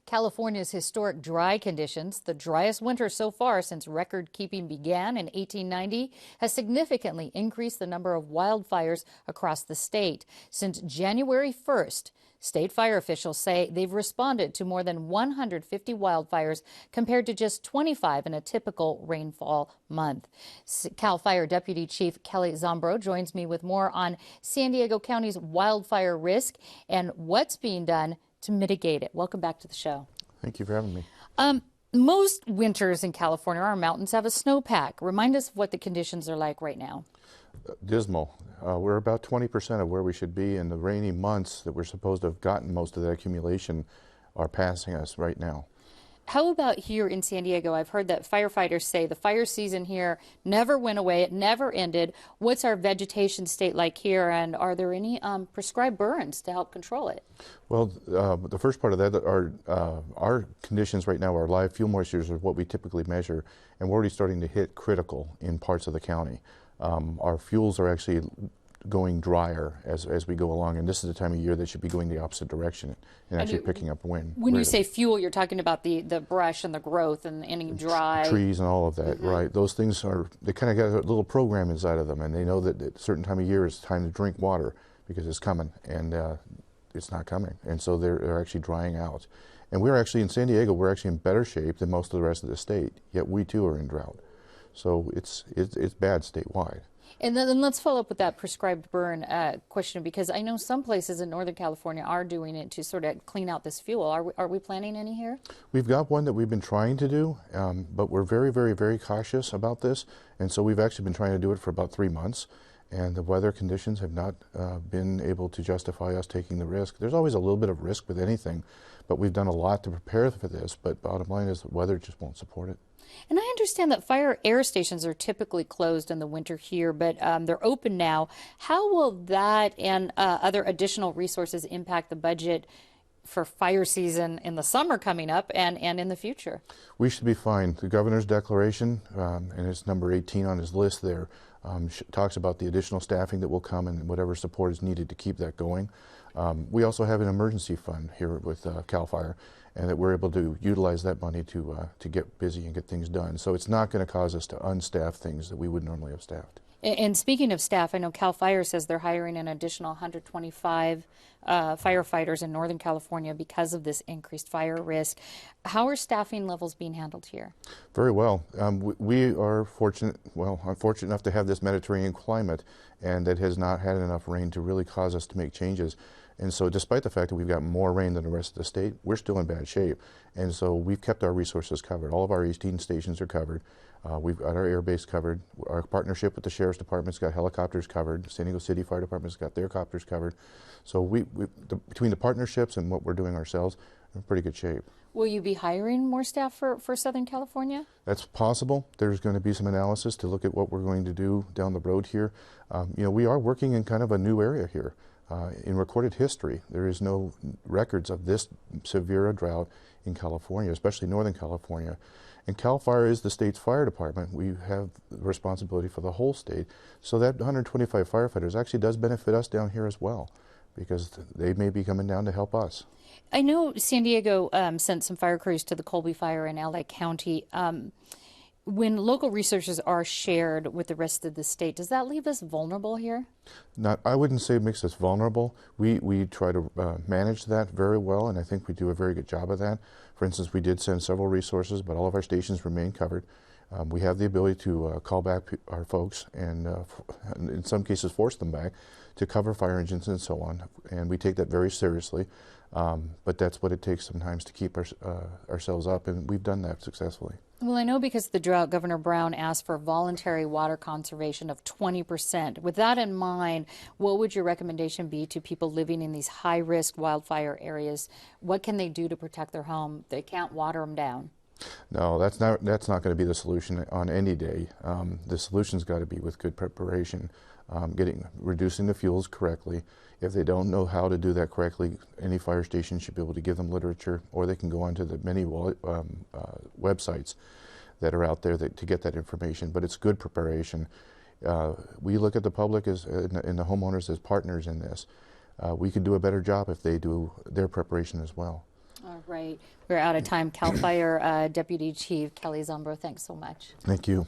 California's historic dry conditions, the driest winter so far since record keeping began in 1890, has significantly increased the number of wildfires across the state. Since January 1st, state fire officials say they've responded to more than 150 wildfires compared to just 25 in a typical rainfall month. CAL FIRE Deputy Chief Kelly Zombro joins me with more on San Diego County's wildfire risk and what's being done to mitigate it. Welcome back to the show. Thank you for having me. Most winters in California, our mountains have a snowpack. Remind us what the conditions are like right now. Dismal. We're about 20% of where we should be, and the rainy months that we're supposed to have gotten most of that accumulation are passing us right now. How about here in San Diego? I've heard that firefighters say the fire season here never went away. It never ended. What's our vegetation state like here, and are there any prescribed burns to help control it? Well, the first part of that, our conditions right now, our live fuel moistures are what we typically measure, and we're already starting to hit critical in parts of the county. Our fuels are actually going drier as we go along, and this is the time of year that should be going the opposite direction and actually picking up wind. When you say fuel, you're talking about the brush and the growth and any dry trees and all of that, right? Those things they kind of got a little program inside of them, and they know that at a certain time of year it's time to drink water because it's coming, and it's not coming, and so they're actually drying out. And we're actually in San Diego, we're actually in better shape than most of the rest of the state, yet we too are in drought. So it's bad statewide. And then let's follow up with that prescribed burn question, because I know some places in Northern California are doing it to sort of clean out this fuel. Are we planning any here? We've got one that we've been trying to do, but we're very, very, very cautious about this. And so we've actually been trying to do it for about 3 months. And the weather conditions have not been able to justify us taking the risk. There's always a little bit of risk with anything, but we've done a lot to prepare for this. But bottom line is the weather just won't support it. And I understand that fire air stations are typically closed in the winter here, but they're open now. How will that and other additional resources impact the budget for fire season in the summer coming up and in the future? We should be fine. The governor's declaration, and it's number 18 on his list there, talks about the additional staffing that will come and whatever support is needed to keep that going. We also have an emergency fund here with CAL FIRE, and that we're able to utilize that money to get busy and get things done. So it's not going to cause us to unstaff things that we would normally have staffed. And speaking of staff, I know CAL FIRE says they're hiring an additional 125 firefighters in Northern California because of this increased fire risk. How are staffing levels being handled here? Very well. We are fortunate, well, unfortunate enough to have this Mediterranean climate, and that has not had enough rain to really cause us to make changes. And so despite the fact that we've got more rain than the rest of the state, we're still in bad shape. And so we've kept our resources covered. All of our 18 stations are covered. We've got our air base covered. Our partnership with the Sheriff's Department's got helicopters covered. San Diego City Fire Department's got their copters covered. So between the partnerships and what we're doing ourselves, we're in pretty good shape. Will you be hiring more staff for Southern California? That's possible. There's going to be some analysis to look at what we're going to do down the road here. You know, we are working in kind of a new area here. In recorded history, there is no records of this severe a drought in California, especially Northern California. And CAL FIRE is the state's fire department. We have the responsibility for the whole state. So that 125 firefighters actually does benefit us down here as well, because they may be coming down to help us. I know San Diego sent some fire crews to the Colby Fire in LA County. When local resources are shared with the rest of the state, does that leave us vulnerable here? I wouldn't say it makes us vulnerable. We try to manage that very well, and I think we do a very good job of that. For instance, we did send several resources, but all of our stations remain covered. We have the ability to call back our folks and in some cases force them back to cover fire engines and so on, and we take that very seriously. But that's what it takes sometimes to keep ourselves up, and we've done that successfully. Well, I know because of the drought, Governor Brown asked for voluntary water conservation of 20%. With that in mind, what would your recommendation be to people living in these high-risk wildfire areas? What can they do to protect their home? They can't water them down. No, that's not going to be the solution on any day. The solution's got to be with good preparation, reducing the fuels correctly. If they don't know how to do that correctly, any fire station should be able to give them literature, or they can go onto the many websites that are out there to get that information. But it's good preparation. We look at the public and the homeowners as partners in this. We could do a better job if they do their preparation as well. All right. We're out of time. CAL FIRE Deputy Chief Kelly Zombro, thanks so much. Thank you.